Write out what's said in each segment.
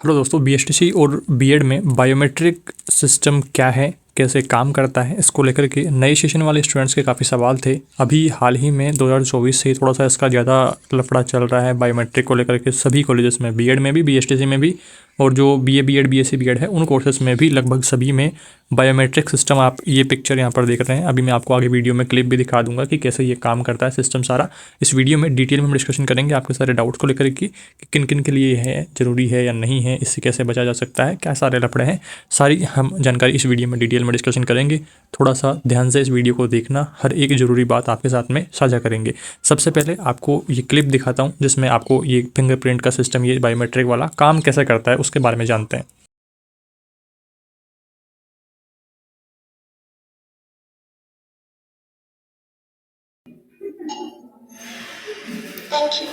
Hello दोस्तों, BSTC और BEd में बायोमेट्रिक सिस्टम क्या है, कैसे काम करता है, इसको लेकर के नए सेशन वाले स्टूडेंट्स के काफ़ी सवाल थे। अभी हाल ही में 2024 से थोड़ा सा इसका ज़्यादा लफड़ा चल रहा है बायोमेट्रिक को लेकर के सभी कॉलेजेस में, बीएड में भी, बीएसटीसी में भी, और जो बीए बीएड बीएससी बीएड है उन कोर्सेज में भी लगभग सभी में बायोमेट्रिक सिस्टम आप ये पिक्चर यहाँ पर देख रहे हैं। अभी मैं आपको आगे वीडियो में क्लिप भी दिखा दूंगा कि कैसे ये काम करता है सिस्टम सारा। इस वीडियो में डिटेल में हम डिस्कशन करेंगे आपके सारे डाउट्स को लेकर कि किन किन के लिए ये है, ज़रूरी है या नहीं है, इससे कैसे बचा जा सकता है, क्या सारे लफड़े हैं, सारी हम जानकारी इस वीडियो में डिटेल में डिस्कशन करेंगे। थोड़ा सा ध्यान से इस वीडियो को देखना, हर एक ज़रूरी बात आपके साथ में साझा करेंगे। सबसे पहले आपको ये क्लिप दिखाता हूँ जिसमें आपको ये फिंगरप्रिंट का सिस्टम, ये बायोमेट्रिक वाला काम कैसे करता है उसके बारे में जानते हैं। Thank you.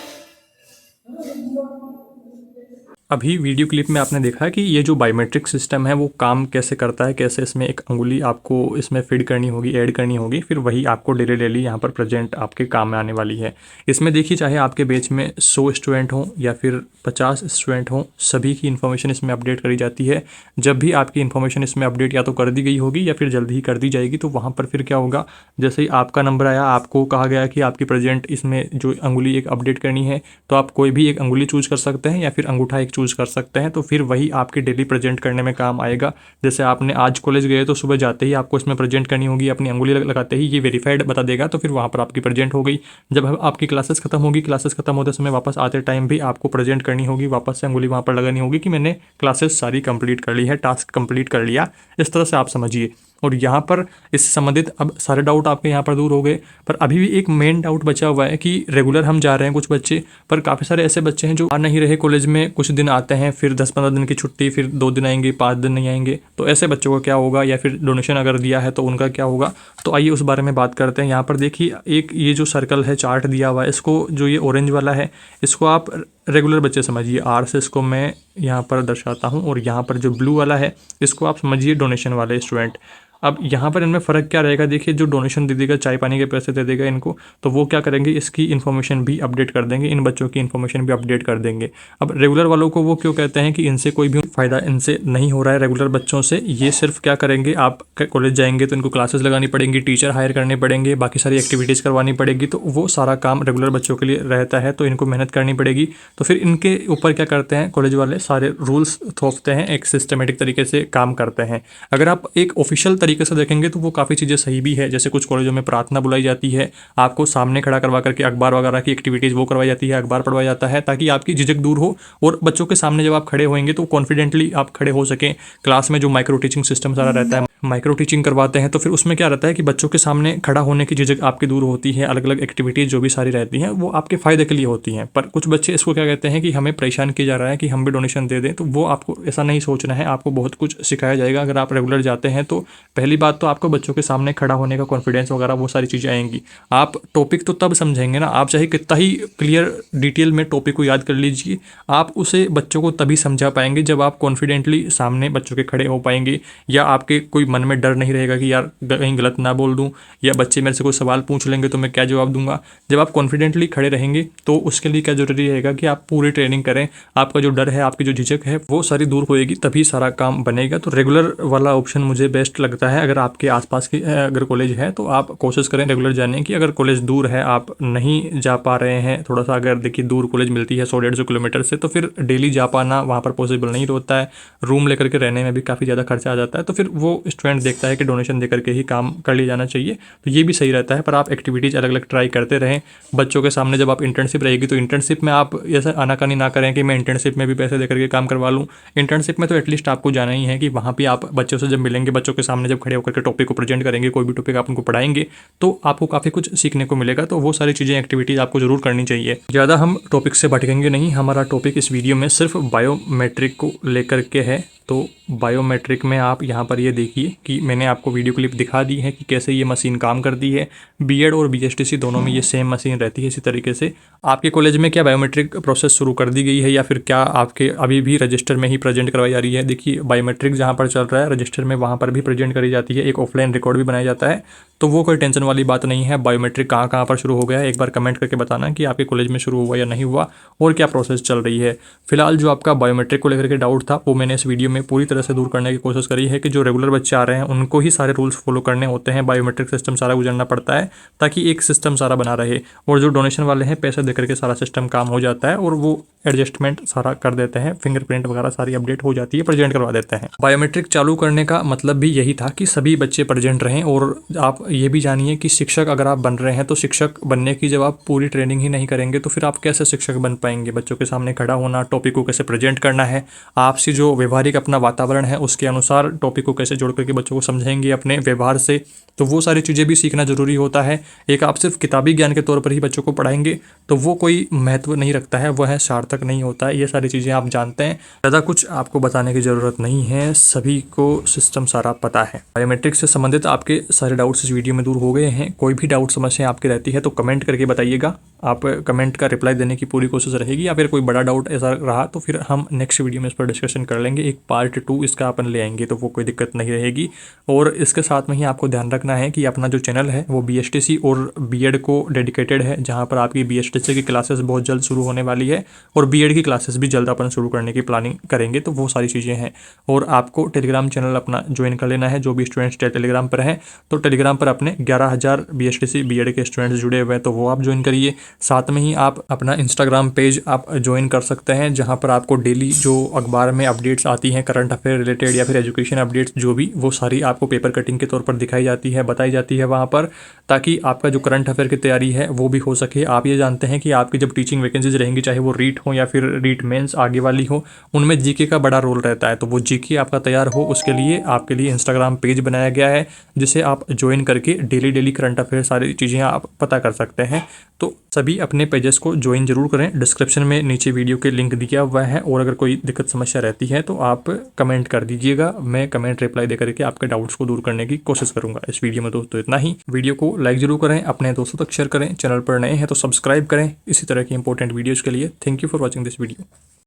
अभी वीडियो क्लिप में आपने देखा कि ये जो बायोमेट्रिक सिस्टम है वो काम कैसे करता है, कैसे इसमें एक अंगुली आपको इसमें फीड करनी होगी, ऐड करनी होगी, फिर वही आपको डेली यहाँ पर प्रेजेंट आपके काम में आने वाली है। इसमें देखिए, चाहे आपके बैच में 100 स्टूडेंट हों या फिर 50 स्टूडेंट हों, सभी की इन्फॉर्मेशन इसमें अपडेट करी जाती है। जब भी आपकी इन्फॉर्मेशन इसमें अपडेट या तो कर दी गई होगी या फिर जल्दी ही कर दी जाएगी, तो वहाँ पर फिर क्या होगा, जैसे ही आपका नंबर आया, आपको कहा गया कि आपकी प्रेजेंट इसमें जो अंगुली एक अपडेट करनी है, तो आप कोई भी एक अंगुली चूज कर सकते हैं या फिर अंगूठा एक चूज कर सकते हैं। तो फिर वही आपके डेली प्रेजेंट करने में काम आएगा। जैसे आपने आज कॉलेज गए तो सुबह जाते ही आपको इसमें प्रेजेंट करनी होगी, अपनी अंगुली लगाते ही ये वेरीफाइड बता देगा, तो फिर वहाँ पर आपकी प्रेजेंट हो गई। जब आपकी क्लासेस खत्म होगी, क्लासेस खत्म होते समय वापस आते टाइम भी आपको प्रेजेंट करनी होगी, वापस से अंगुली वहाँ पर लगानी होगी कि मैंने क्लासेस सारी कंप्लीट कर ली है, टास्क कंप्लीट कर लिया। इस तरह से आप समझिए। और यहाँ पर इससे संबंधित अब सारे डाउट आपके यहाँ पर दूर हो गए, पर अभी भी एक मेन डाउट बचा हुआ है कि रेगुलर हम जा रहे हैं कुछ बच्चे, पर काफ़ी सारे ऐसे बच्चे हैं जो आ नहीं रहे कॉलेज में, कुछ दिन आते हैं, फिर 10-15 दिन की छुट्टी, फिर 2 दिन आएंगे, 5 दिन नहीं आएंगे। तो ऐसे बच्चों का क्या होगा, या फिर डोनेशन अगर दिया है तो उनका क्या होगा। तो आइए उस बारे में बात करते हैं। यहाँ पर देखिए, एक ये जो सर्कल है, चार्ट दिया हुआ है, इसको जो ये ऑरेंज वाला है इसको आप रेगुलर बच्चे समझिए, आर से इसको मैं यहाँ पर दर्शाता हूँ, और यहाँ पर जो ब्लू वाला है इसको आप समझिए डोनेशन वाले स्टूडेंट। अब यहाँ पर इनमें फ़र्क क्या रहेगा, देखिए, जो डोनेशन दे देगा, चाय पानी के पैसे दे देगा इनको, तो वो क्या करेंगे, इसकी इन्फॉर्मेशन भी अपडेट कर देंगे, इन बच्चों की इन्फॉर्मेशन भी अपडेट कर देंगे। अब रेगुलर वालों को वो क्यों कहते हैं कि इनसे कोई भी फ़ायदा इनसे नहीं हो रहा है रेगुलर बच्चों से। ये सिर्फ क्या करेंगे, आप कॉलेज जाएंगे तो इनको क्लासेस लगानी पड़ेंगी, टीचर हायर करने पड़ेंगे, बाकी सारी एक्टिविटीज़ करवानी पड़ेगी, तो वो सारा काम रेगुलर बच्चों के लिए रहता है, तो इनको मेहनत करनी पड़ेगी। तो फिर इनके ऊपर क्या करते हैं कॉलेज वाले, सारे रूल्स थोपते हैं, एक सिस्टमेटिक तरीके से काम करते हैं। अगर आप एक ऑफिशियल तरीके से देखेंगे तो वो काफ़ी चीज़ें सही भी है। जैसे कुछ कॉलेजों में प्रार्थना बुलाई जाती है, आपको सामने खड़ा करवा करके अखबार वगैरह की एक्टिविटीज़ वो करवाई जाती है, अखबार पढ़वाया जाता है, ताकि आपकी झिझक दूर हो और बच्चों के सामने जब आप खड़े होंगे तो कॉन्फिडेंटली आप खड़े हो सकें। क्लास में जो माइक्रो टीचिंग सिस्टम सारा रहता है, माइक्रो टीचिंग करवाते हैं, तो फिर उसमें क्या रहता है कि बच्चों के सामने खड़ा होने की झिझक आपकी दूर होती है। अलग अलग एक्टिविटीज़ जो भी सारी रहती हैं वो आपके फ़ायदे के लिए होती हैं। पर कुछ बच्चे इसको क्या कहते हैं कि हमें परेशान किया जा रहा है कि हम भी डोनेशन दे दें, तो वो आपको ऐसा नहीं सोचना है। आपको बहुत कुछ सिखाया जाएगा अगर आप रेगुलर जाते हैं। तो पहली बात तो आपको बच्चों के सामने खड़ा होने का कॉन्फिडेंस वगैरह वो सारी चीज़ें आएंगी। आप टॉपिक तो तब समझेंगे ना, आप चाहे कितना ही क्लियर डिटेल में टॉपिक को याद कर लीजिए, आप उसे बच्चों को तभी समझा पाएंगे जब आप कॉन्फिडेंटली सामने बच्चों के खड़े हो पाएंगे, या आपके कोई मन में डर नहीं रहेगा कि यार कहीं गलत ना बोल दूं, या बच्चे मेरे से कोई सवाल पूछ लेंगे तो मैं क्या जवाब दूंगा। जब आप कॉन्फिडेंटली खड़े रहेंगे तो उसके लिए क्या जरूरी रहेगा कि आप पूरी ट्रेनिंग करें, आपका जो डर है, आपकी जो झिझक है वो सारी दूर होएगी, तभी सारा काम बनेगा। तो रेगुलर वाला ऑप्शन मुझे बेस्ट लगता है। अगर आपके आसपास की अगर कॉलेज है तो आप कोशिश करें रेगुलर जाने की। अगर कॉलेज दूर है, आप नहीं जा पा रहे हैं, थोड़ा सा अगर देखिए दूर कॉलेज मिलती है 100-150 किलोमीटर से, तो फिर डेली जा पाना वहाँ पर पॉसिबल नहीं होता है। रूम लेकर के रहने में भी काफ़ी ज़्यादा खर्चा आ जाता है। तो फिर वो स्टूडेंट देखता है कि डोनेशन दे करके ही काम कर लिया जाना चाहिए, तो ये भी सही रहता है। पर आप एक्टिविटीज़ अलग अलग ट्राई करते रहें बच्चों के सामने। जब आप इंटर्नशिप रहेगी तो इंटर्नशिप में आप ऐसा आनाकानी ना करें कि मैं इंटर्नशिप में भी पैसे दे करके काम करवा लूँ। इंटर्नशिप में तो एटलीस्ट आपको जाना ही है कि वहाँ भी आप बच्चों से जब मिलेंगे, बच्चों के सामने जब खड़े होकर के टॉपिक को प्रेजेंट करेंगे, कोई भी टॉपिक आप उनको पढ़ाएंगे, तो आपको काफ़ी कुछ सीखने को मिलेगा। तो वो सारी चीज़ें, एक्टिविटीज़ आपको ज़रूर करनी चाहिए। ज़्यादा हम टॉपिक से भटकेंगे नहीं, हमारा टॉपिक इस वीडियो में सिर्फ बायोमेट्रिक को लेकर के है। तो बायोमेट्रिक में आप यहाँ पर ये देखिए कि मैंने आपको वीडियो क्लिप दिखा दी है कि कैसे ये मशीन काम करती है। बीएड और बीएसटीसी दोनों में ये सेम मशीन रहती है। इसी तरीके से आपके कॉलेज में क्या बायोमेट्रिक प्रोसेस शुरू कर दी गई है, या फिर क्या आपके अभी भी रजिस्टर में ही प्रेजेंट करवाई जा रही है। देखिए, बायोमेट्रिक जहाँ पर चल रहा है रजिस्टर में, वहाँ पर भी प्रेजेंट करी जाती है, एक ऑफलाइन रिकॉर्ड भी बनाया जाता है। तो वो कोई टेंशन वाली बात नहीं है। बायोमेट्रिक कहाँ कहाँ पर शुरू हो गया है, एक बार कमेंट करके बताना कि आपके कॉलेज में शुरू हुआ या नहीं हुआ और क्या प्रोसेस चल रही है। फिलहाल जो आपका बायोमेट्रिक को लेकर के डाउट था वो मैंने इस वीडियो में पूरी तरह से दूर करने की कोशिश करी है कि जो रेगुलर बच्चे आ रहे हैं उनको ही सारे रूल्स फॉलो करने होते हैं, बायोमेट्रिक सिस्टम सारा गुजरना पड़ता है ताकि एक सिस्टम सारा बना रहे। और जो डोनेशन वाले हैं पैसे देकर के सारा सिस्टम काम हो जाता है और वो एडजस्टमेंट सारा कर देते हैं, फिंगरप्रिंट वगैरह सारी अपडेट हो जाती है, प्रेजेंट करवा देते हैं। बायोमेट्रिक चालू करने का मतलब भी यही था कि सभी बच्चे प्रेजेंट रहें। और आप ये भी जानिए कि शिक्षक अगर आप बन रहे हैं तो शिक्षक बनने की जब आप पूरी ट्रेनिंग ही नहीं करेंगे तो फिर आप कैसे शिक्षक बन पाएंगे। बच्चों के सामने खड़ा होना, टॉपिक को कैसे प्रेजेंट करना है, आपसी जो व्यवहारिक अपना वातावरण है उसके अनुसार टॉपिक को कैसे जोड़ करके बच्चों को समझेंगे अपने व्यवहार से, तो वो सारी चीज़ें भी सीखना जरूरी होता है। एक आप सिर्फ किताबी ज्ञान के तौर पर ही बच्चों को पढ़ाएंगे तो वो कोई महत्व नहीं रखता है, वह सार्थक नहीं होता है। ये सारी चीज़ें आप जानते हैं, ज़्यादा कुछ आपको बताने की ज़रूरत नहीं है, सभी को सिस्टम सारा पता है। बायोमेट्रिक से संबंधित आपके सारे डाउट्स इस वीडियो में दूर हो गए हैं। कोई भी डाउट समस्या आपकी रहती है तो कमेंट करके बताइएगा, आप कमेंट का रिप्लाई देने की पूरी कोशिश रहेगी। या फिर कोई बड़ा डाउट ऐसा रहा तो फिर हम नेक्स्ट वीडियो में इस पर डिस्कशन कर लेंगे, एक पार्ट 2 इसका अपन ले आएंगे, तो वो कोई दिक्कत नहीं रहेगी। और इसके साथ में ही आपको ध्यान रखना है कि अपना जो चैनल है वो BSTC और बीएड को डेडिकेटेड है, जहाँ पर आपकी BSTC की क्लासेस बहुत जल्द शुरू होने वाली है और बीएड की क्लासेस भी जल्द अपन शुरू करने की प्लानिंग करेंगे। तो वो सारी चीज़ें हैं। और आपको टेलीग्राम चैनल अपना ज्वाइन कर लेना है, जो भी स्टूडेंट्स टेलीग्राम पर हैं तो टेलीग्राम पर अपने 11,000 BSTC बीएड के स्टूडेंट्स जुड़े हुए हैं, तो वो आप ज्वाइन करिए। साथ में ही आप अपना इंस्टाग्राम पेज आप ज्वाइन कर सकते हैं, जहां पर आपको डेली जो अखबार में अपडेट्स आती हैं करंट अफेयर रिलेटेड या फिर एजुकेशन अपडेट्स जो भी, वो सारी आपको पेपर कटिंग के तौर पर दिखाई जाती है, बताई जाती है वहां पर, ताकि आपका जो करंट अफेयर की तैयारी है वो भी हो सके। आप ये जानते हैं कि आपकी जब टीचिंग वैकेंसीज रहेंगी, चाहे वो रीट हो या फिर रीट मेंस आगे वाली हो, उनमें जीके का बड़ा रोल रहता है। तो वो जीके आपका तैयार हो उसके लिए आपके लिए इंस्टाग्राम पेज बनाया गया है, जिसे आप ज्वाइन करके डेली करंट अफेयर सारी चीज़ें आप पता कर सकते हैं। तो सभी अपने पेजेस को ज्वाइन जरूर करें। डिस्क्रिप्शन में नीचे वीडियो के लिंक दिया हुआ है, और अगर कोई दिक्कत समस्या रहती है तो आप कमेंट कर दीजिएगा, मैं कमेंट रिप्लाई दे करके आपके डाउट्स को दूर करने की कोशिश करूंगा। इस वीडियो में दोस्तों इतना ही। वीडियो को लाइक जरूर करें, अपने दोस्तों तक शेयर करें, चैनल पर नए हैं तो सब्सक्राइब करें इसी तरह की इंपॉर्टेंट वीडियोज़ के लिए। Thank you for watching this video.